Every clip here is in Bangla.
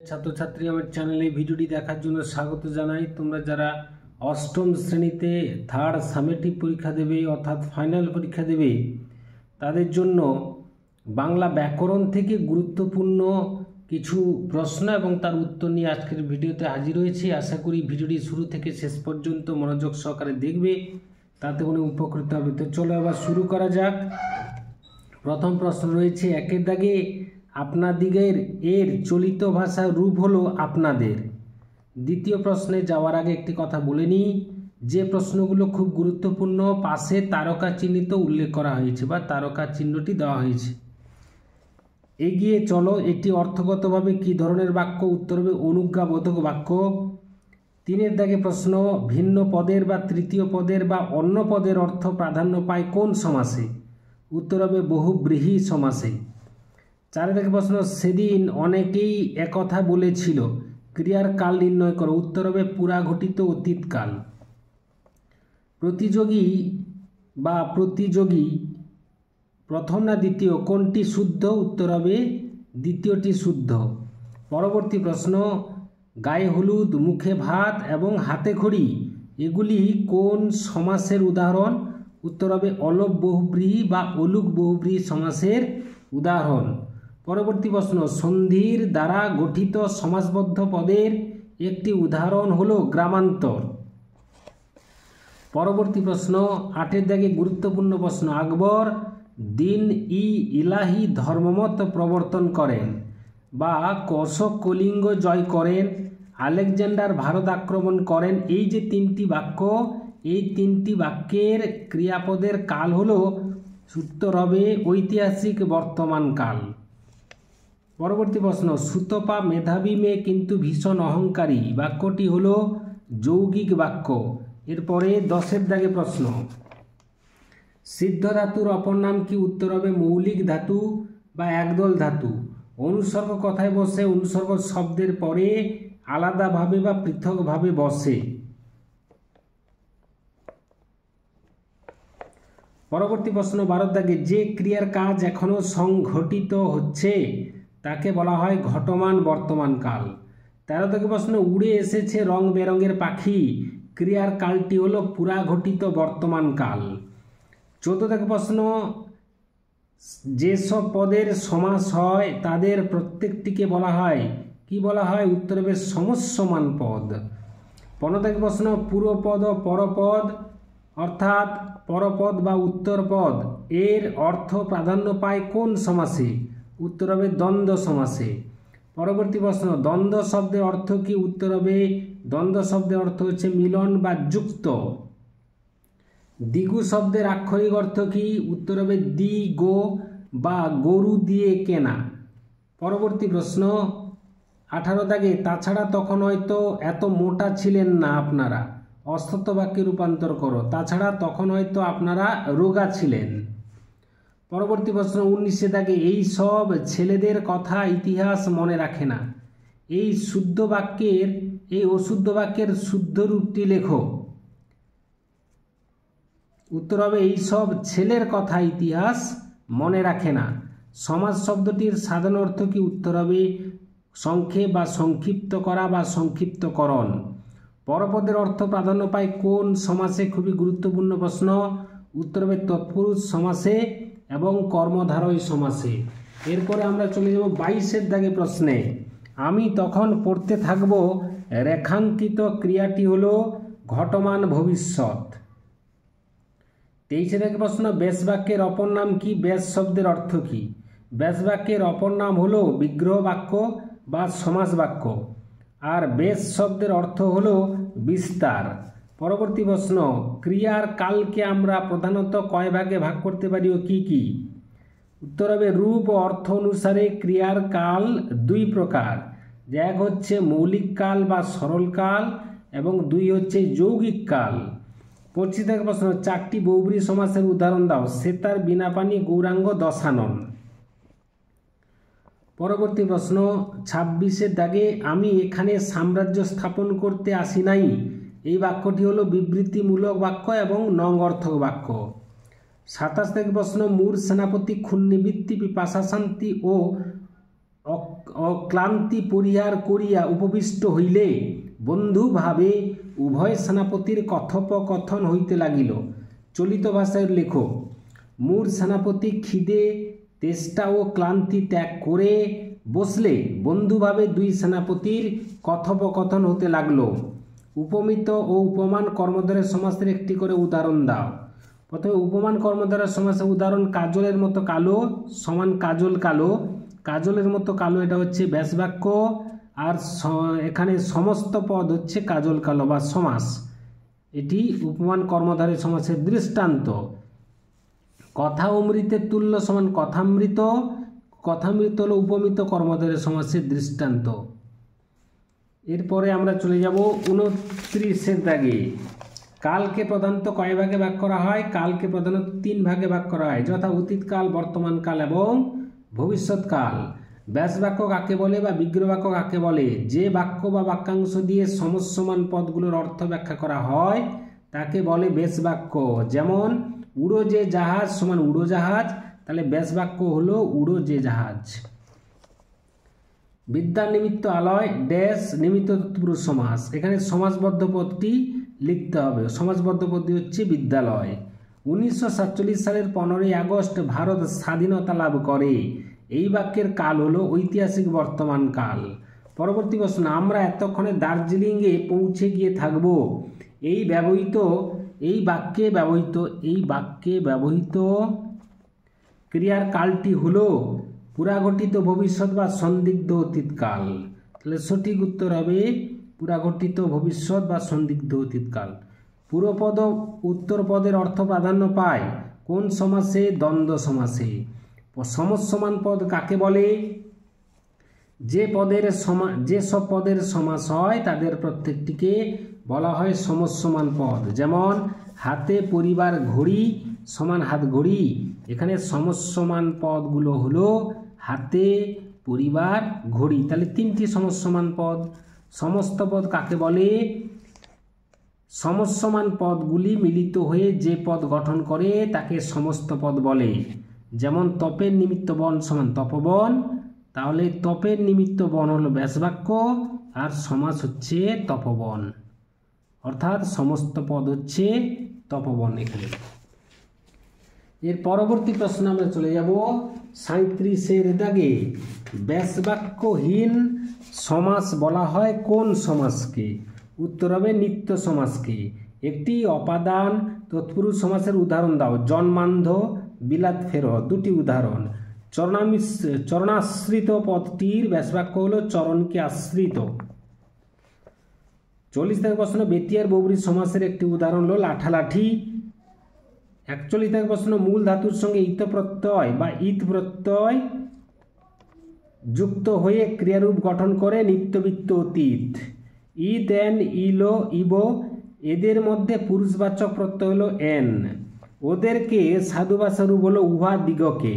ছাত্রছাত্রী আমার চ্যানেলে ভিডিওটি দেখার জন্য স্বাগত জানাই। তোমরা যারা অষ্টম শ্রেণীতে থার্ড সামেটিভ পরীক্ষা দেবে অর্থাৎ ফাইনাল পরীক্ষা দেবে তাদের জন্য বাংলা ব্যাকরণ থেকে গুরুত্বপূর্ণ কিছু প্রশ্ন এবং তার উত্তর নিয়ে আজকের ভিডিওতে হাজির হয়েছি। আশা করি ভিডিওটি শুরু থেকে শেষ পর্যন্ত মনোযোগ সহকারে দেখবে, তাতে কোনো উপকৃত হবে। তো চলো এবার শুরু করা যাক। প্রথম প্রশ্ন রয়েছে একের দাগে আপনাদিগের এর চলিত ভাষার রূপ হলো আপনাদের। দ্বিতীয় প্রশ্নে যাওয়ার আগে একটি কথা বলে নিই, যে প্রশ্নগুলো খুব গুরুত্বপূর্ণ পাশে তারকা চিহ্নিত উল্লেখ করা হয়েছে বা তারকা চিহ্নটি দেওয়া হয়েছে। এগিয়ে চলো, এটি অর্থগতভাবে কি ধরনের বাক্য? উত্তর হবে অনুজ্ঞাবোধক বাক্য। তিনের দাগে প্রশ্ন, ভিন্ন পদের বা তৃতীয় পদের বা অন্য পদের অর্থ প্রাধান্য পায় কোন সমাসে? উত্তর হবে বহুব্রীহি সমাসে। চার দাগে প্রশ্ন, সেদিন অনেকেই একথা বলেছিল, ক্রিয়ার কাল নির্ণয় করো। উত্তর হবে পুরাঘটিত অতীতকাল। প্রতিযোগী প্রথম না দ্বিতীয়, কোনটি শুদ্ধ? উত্তর হবে দ্বিতীয়টি শুদ্ধ। পরবর্তী প্রশ্ন, গায়ে হলুদ, মুখে ভাত এবং হাতে খড়ি এগুলি কোন সমাসের উদাহরণ? উত্তর হবে অলপ বহুব্রীহি বা অলুক বহুব্রীহি সমাসের উদাহরণ। পরবর্তী প্রশ্ন, সন্ধির দ্বারা গঠিত সমাসবদ্ধ পদের একটি উদাহরণ হলো গ্রামান্তর। পরবর্তী প্রশ্ন, আটের দাগে গুরুত্বপূর্ণ প্রশ্ন, আকবর দিন ইলাহি ধর্মমত প্রবর্তন করেন বা অশোক কলিঙ্গ জয় করেন, আলেকজান্ডার ভারত আক্রমণ করেন। এই যে তিনটি বাক্য, এই তিনটি বাক্যের ক্রিয়াপদের কাল হলো, উত্তর হবে ঐতিহাসিক বর্তমান কাল। পরবর্তী প্রশ্ন, সুতপা মেধাবী মেয়ে কিন্তু ভীষণ অহংকারী বাক্যটি হলো যৌগিক বাক্য। এরপরে 10এর দাগে প্রশ্ন, সিদ্ধ ধাতুর অপর নাম কি? উত্তর হবে মৌলিক ধাতু বা একদল ধাতু। অনুসর্গ কথায় বসে, অনুসর্গ শব্দের পরে আলাদাভাবে বা পৃথকভাবে বসে। পরবর্তী প্রশ্ন 12 দাগে, যে ক্রিয়ার কাজ এখনো সংঘটিত হচ্ছে তাকে বলা হয় ঘটমান বর্তমান কাল। 13 দাগে প্রশ্ন, উড়ে এসেছে রং বেরঙের পাখি, ক্রিয়ার কালটি হলো পুরাঘটিত বর্তমান কাল। 14 দাগে প্রশ্ন, যেসব পদের সমাস হয় তাদের প্রত্যেকটিকে বলা হয় কি বলা হয়? উত্তর হবে সমস্যমান পদ। 15 দাগে প্রশ্ন, পূর্বপদ ও পরপদ অর্থাৎ পরপদ বা উত্তরপদ এর অর্থ প্রাধান্য পায় কোন সমাসে? উত্তর হবে দ্বন্দ্ব সমাসে। পরবর্তী প্রশ্ন, দ্বন্দ্ব শব্দের অর্থ কি? উত্তর হবে দ্বন্দ্ব শব্দের অর্থ হচ্ছে মিলন বা যুক্ত। দ্বিগু শব্দের আক্ষরিক অর্থ কি? উত্তর হবে দ্বিগো বা গরু দিয়ে কেনা। পরবর্তী প্রশ্ন 18 দাগে, তাছাড়া তখন হয়তো এত মোটা ছিলেন না আপনারা, অসত্য বাক্যে রূপান্তর করো। তাছাড়া তখন হয়তো আপনারা রোগা ছিলেন। পরবর্তী প্রশ্ন 19 দাগে, এই সব ছেলেদের কথা ইতিহাস মনে রাখে না। এই অশুদ্ধ বাক্যের শুদ্ধ রূপটি লেখো। উত্তর হবে এই সব ছেলের কথা ইতিহাস মনে রাখে না। সমাস শব্দটির সাধারণ অর্থ কি? উত্তর হবে সংক্ষেপ বা সংক্ষিপ্ত করা বা সংক্ষিপ্তকরণ। পরপদের অর্থ প্রাধান্য পায় কোন সমাসে? খুবই গুরুত্বপূর্ণ প্রশ্ন। উত্তর হবে তৎপুরুষ সমাসে এবং কর্মধারয় সমাসে। এরপরে আমরা চলে যাব 22 দাগে প্রশ্নে, আমি তখন পড়তে থাকব রেখাঙ্কিত ক্রিয়াটি হলো ঘটমান ভবিষ্যৎ। 23 দাগে প্রশ্ন, বেশ বাক্যের অপর নাম কি? বেশ শব্দের অর্থ কি? বেশ বাক্যের অপর নাম হলো বিগ্রহ বাক্য বা সমাস বাক্য, আর বেশ শব্দের অর্থ হলো বিস্তার। পরবর্তী প্রশ্ন, ক্রিয়ার কালকে আমরা প্রধানত কয় ভাগে ভাগ করতে পারি ও কি কি? উত্তর হবে রূপ ও অর্থ অনুসারে ক্রিয়ার কাল দুই প্রকার, এক হচ্ছে মৌলিক কাল বা সরল কাল এবং দুই হচ্ছে যৌগিক কাল। 25 দাগে প্রশ্ন, 4টি বহুব্রীহি সমাসের উদাহরণ দাও। সেতার, বীণাপাণি, গৌরাঙ্গ, দশানন। পরবর্তী প্রশ্ন 26 দাগে, আমি এখানে সাম্রাজ্য স্থাপন করতে আসি নাই। এই বাক্যটি হলো বিবৃতিমূলক বাক্য এবং নঙ্গর্থক বাক্য। 27 দাগে প্রশ্ন, মূর সেনাপতি খুন নিবৃত্তি পিপাসা শান্তি ও অক্লান্তি পরিহার করিয়া উপবিষ্ট হইলে বন্ধুভাবে উভয় সেনাপতির কথোপকথন হইতে লাগিল। চলিত ভাষায় লেখো। মূর সেনাপতি খিদে তেষ্টা ও ক্লান্তি ত্যাগ করে বসলে বন্ধুভাবে দুই সেনাপতির কথোপকথন হতে লাগলো। উপমিত ও উপমান কর্মধারয় সমাসের একটি করে উদাহরণ দাও। প্রথমে উপমান কর্মধারয় সমাসের উদাহরণ কাজলের মতো কালো সমান কাজল কালো। কাজলের মতো কালো এটা হচ্ছে ব্যাস বাক্য, আর এখানে সমস্ত পদ হচ্ছে কাজল কালো বা সমাস। এটি উপমান কর্মধারয় সমাসের দৃষ্টান্ত। কথা অমৃতের তুল্য সমান কথামৃত। কথামৃত হলো উপমিত কর্মধারয় সমাসের দৃষ্টান্ত। এরপরে আমরা চলে যাব 29-এর দাগে। কালকে প্রধানত কয় ভাগে ভাগ করা হয়? কালকে প্রধানত 3 ভাগে ভাগ করা হয়, যথা অতীতকাল, বর্তমানকাল এবং ভবিষ্যৎকাল। ব্যাস বাক্য কাকে বলে বা বিগ্রহ বাক্য কাকে বলে? যে বাক্য বা বাক্যাংশ দিয়ে সমসমান পদগুলোর অর্থ ব্যাখ্যা করা হয় তাকে বলে ব্যাস বাক্য। যেমন উড়ো যে জাহাজ সমান উড়োজাহাজ, তাহলে ব্যাস বাক্য হলো উড়ো যে জাহাজ। বিদ্যা নিমিত্ত আলয় ড্যাশ নিমিত্ত তৎপুরুষ সমাস। এখানে সমাসবদ্ধ পদটি লিখতে হবে। সমাসবদ্ধ পদটি হচ্ছে বিদ্যালয়। 1947 সালের 15ই আগস্ট ভারত স্বাধীনতা লাভ করে। এই বাক্যের কাল হলো ঐতিহাসিক বর্তমান কাল। পরবর্তী প্রশ্ন, আমরা এতক্ষণে দার্জিলিংয়ে পৌঁছে গিয়ে থাকব। এই বাক্যে ব্যবহৃত ক্রিয়ার কালটি হলো পুরাঘটিত ভবিষ্যৎ বা সন্দিগ্ধ অতীতকাল। তাহলে সঠিক উত্তর হবে পুরাঘটিত ভবিষ্যৎ বা সন্দিগ্ধ অতীতকাল। পূর্বপদ উত্তর পদের অর্থ প্রাধান্য পায় কোন সমাসে? দ্বন্দ্ব সমাসে। সমসমান পদ কাকে বলে? যে সব পদের সমাস হয় তাদের প্রত্যেকটিকে বলা হয় সমসমান পদ। যেমন হাতে পরিবার ঘড়ি সমান হাত ঘড়ি। এখানে সমসমান পদগুলো হলো হাতে পরিবার ঘড়ি। তাহলে 3টি সমসমান পদ। সমস্ত পদ কাকে বলে? সমসমান পদগুলি মিলিত হয়ে যে পদ গঠন করে তাকে সমস্ত পদ বলে। যেমন তপের নিমিত্ত বন সমান তপবন, তাহলে তপের নিমিত্ত বন হলো ব্যাসবাক্য আর সমাস হচ্ছে তপবন, অর্থাৎ সমস্ত পদ হচ্ছে তপবন এখানে। এর পরবর্তী প্রশ্ন আমরা চলে যাব 37-এর দাগে। ব্যাসবাক্যহীন সমাস বলা হয় কোন সমাসকে? উত্তর হবে নিত্য সমাসকে। একটি অপাদান তৎপুরুষ সমাসের উদাহরণ দাও। জন্মান্ধ, বিলাত ফেরো, 2টি উদাহরণ। চরণাশ্রিত পদটির ব্যাসবাক্য হলো চরণকে আশ্রিত। 40 প্রশ্ন, বেতিয়ার বহুব্রীহি সমাসের একটি উদাহরণ হলো লাঠালাঠি। 41 প্রশ্ন, মূল ধাতুর সঙ্গে ইত প্রত্যয় বা ইত প্রত্যয় যুক্ত হয়ে ক্রিয়ারূপ গঠন করে নিত্যবৃত্ত অতীত। ইত, এন, ইলো, ইবো, এদের মধ্যে পুরুষবাচক প্রত্যয় হলো এন। ওদেরকে সাধু ভাষার রূপ হলো উহা দিগকে।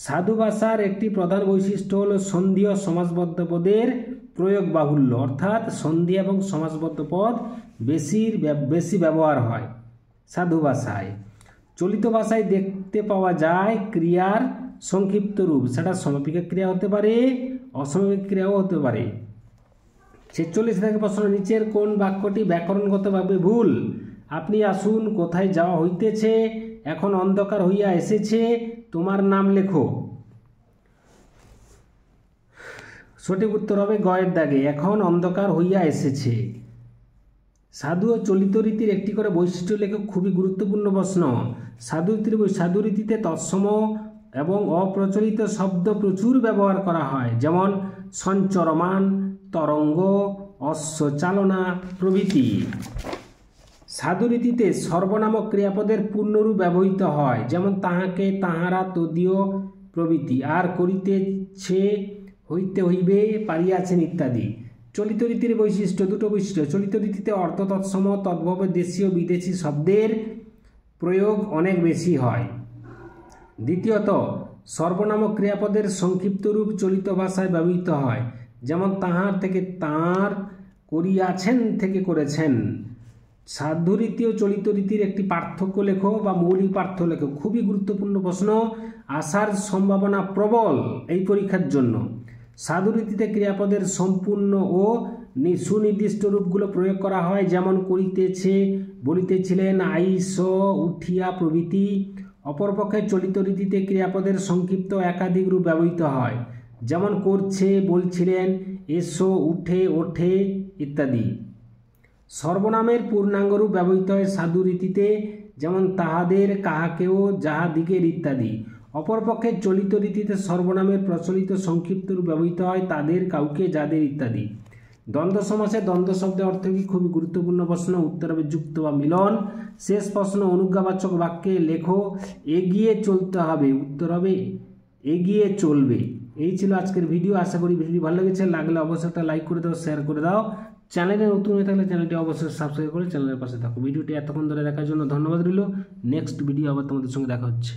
সাধু ভাষার একটি প্রধান বৈশিষ্ট্য হলো সন্ধি ও সমাসবদ্ধ পদের প্রয়োগ বাহুল্য, অর্থাৎ সন্ধি এবং সমাসবদ্ধ পদ বেশি ব্যবহার হয় সাধু ভাষায়। চলিত ভাষায় দেখতে পাওয়া যায় ক্রিয়ার সংক্ষিপ্ত রূপ, সেটা সমাপিকা ক্রিয়া হতে পারে, অসমাপিকা ক্রিয়াও হতে পারে। 46 প্রশ্ন, নিচের কোন বাক্যটি ব্যাকরণগতভাবে ভুল? আপনি আসুন, কোথায় যাওয়া হইতেছে, এখন অন্ধকার হইয়া এসেছে, তোমার নাম লেখো। সঠিক উত্তর হবে গয়ের দাগে, এখন অন্ধকার হইয়া এসেছে। সাধু ও চলিত রীতির একটি করে বৈশিষ্ট্য লেখো। খুবই গুরুত্বপূর্ণ প্রশ্ন। সাধু রীতিতে তৎসম এবং অপ্রচলিত শব্দ প্রচুর ব্যবহার করা হয়, যেমন সঞ্চরমান, তরঙ্গ, অশ্বচালনা প্রভৃতি। সাধু রীতিতে সর্বনামক ক্রিয়াপদের পূর্ণরূপ ব্যবহৃত হয়, যেমন তাহাকে, তাহারা, তদীয় প্রভৃতি। আর করিতেছে, হইতে, হইবে, পারিয়াছেন ইত্যাদি। চলিত রীতির বৈশিষ্ট্য, 2টো বৈশিষ্ট্য। চলিত রীতিতে অর্থ তৎসম, তদ্ভব, দেশীয়, বিদেশি শব্দের প্রয়োগ অনেক বেশি হয়। দ্বিতীয়ত, সর্বনামক ক্রিয়াপদের সংক্ষিপ্ত রূপ চলিত ভাষায় ব্যবহৃত হয়, যেমন তাহার থেকে তাঁর, করিয়াছেন থেকে করেছেন। সাধু রীতি ও চলিত রীতির একটি পার্থক্য লেখো বা মৌলিক পার্থক্য লেখো। খুবই গুরুত্বপূর্ণ প্রশ্ন, আসার সম্ভাবনা প্রবল এই পরীক্ষার জন্য। সাধুরীতিতে ক্রিয়াপদের সম্পূর্ণ ও সুনির্দিষ্ট রূপগুলো প্রয়োগ করা হয়, যেমন করিতেছে, বলিতেছিলেন, আইস, উঠিয়া প্রভৃতি। অপরপক্ষে চলিত রীতিতে ক্রিয়াপদের সংক্ষিপ্ত একাধিক রূপ ব্যবহৃত হয়, যেমন করছে, বলছিলেন, এসো, উঠে, ওঠে ইত্যাদি। সর্বনামের পূর্ণাঙ্গ রূপ ব্যবহৃত হয় সাধু রীতিতে, যেমন তাহাদের, কাহাকেও, যাহাদিগের ইত্যাদি। অপরপক্ষে চলিত রীতিতে সর্বনামের প্রচলিত সংক্ষিপ্ত রূপ ব্যবহৃত হয়, তাদের, কাউকে, যাদের ইত্যাদি। দ্বন্দ্ব সমাসে দ্বন্দ্ব শব্দের অর্থ কি? খুবই গুরুত্বপূর্ণ প্রশ্ন। উত্তর হবে যুক্ত বা মিলন। শেষ প্রশ্ন, অনুজ্ঞাবাচক বাক্যে লেখো এগিয়ে চলতে হবে। উত্তর হবে এগিয়ে চলবে। এই ছিল আজকের ভিডিও। আশা করি ভিডিও ভালো লেগেছে। লাগলে অবশ্যই একটা লাইক করে দাও, শেয়ার করে দাও। চ্যানেলে নতুন হয়ে থাকলে চ্যানেলটি অবশ্যই সাবস্ক্রাইব করে চ্যানেলের পাশে থাকো। ভিডিওটি এতক্ষণ ধরে দেখার জন্য ধন্যবাদ রইল। নেক্সট ভিডিও আবার তোমাদের সঙ্গে দেখা হচ্ছে।